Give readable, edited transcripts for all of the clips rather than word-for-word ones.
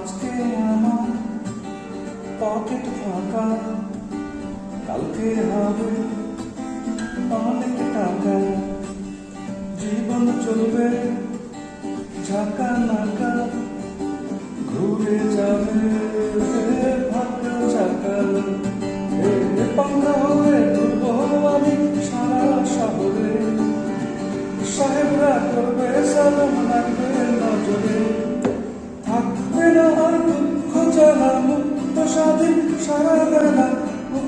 আজকে আমার পকেট ফাঁকা, কালকে হবে অনেক টাকা। জীবন চলবে ঝাঁকা নাকা, ঘুরে যাবে ফাঁকা চাকা। পাঙ্গা হয়ে ঘুরবো আমি সারা শহরে, সাহেবরা করবে সালাম রাখবে নজরে। থাকবে না আর দুঃখ জ্বালা, মুক্ত স্বাধীন সারা বেলা,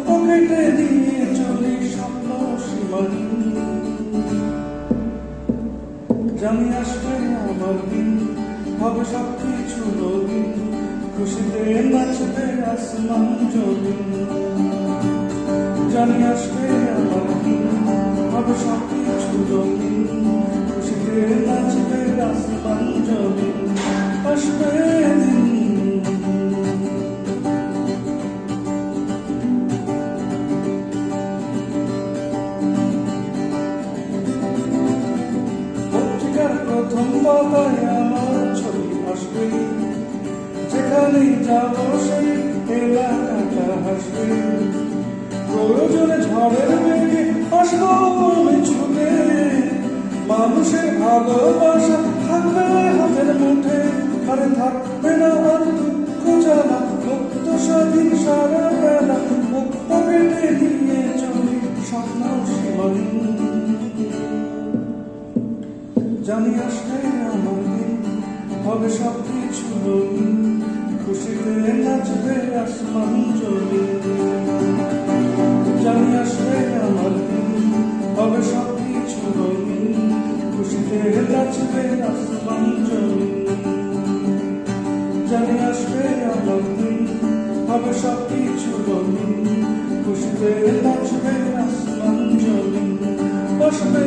পকেটে নিয়ে চলি স্বপ্ন সীমাহীন। জানি আসবে আমার দিন, হবে সবকিছু নবীন, খুশিতে নাচবে আসমান জমিন। জানি আসবে আমার দিন, হবে সবকিছু রঙিন, খুশিতে নাচবে আসমান জমিন। আসবে দিন। পত্রিকার প্রথম পাতায় আমার ছবি আসবে, যেখানেই যাব সেই এলাকাটা হাসবে। প্রয়োজনে ঝড়ের বেগে আসবো আমি ছুটে, মানুষের ভালোবাসা থাকবে হাতের মুঠে। আরে থাকবে না আর দুঃখ জ্বালা, মুক্ত স্বাধীন সারা বেলা, পকেটে নিয়ে চলি স্বপ্ন সীমাহীন। জানি আসবে আমার দিন, হবে সবকিছু রঙিন, খুশিতে নাচবে আসমান জমিন। জানি আসবে আমার দিন, হবে সবকিছু রঙিন, খুশিতে নাচবে আসমান জমিন। জানি আসবে আমার দিন, হবে সবকিছু রঙিন, খুশিতে নাচবে আসমান জমিন। আসবে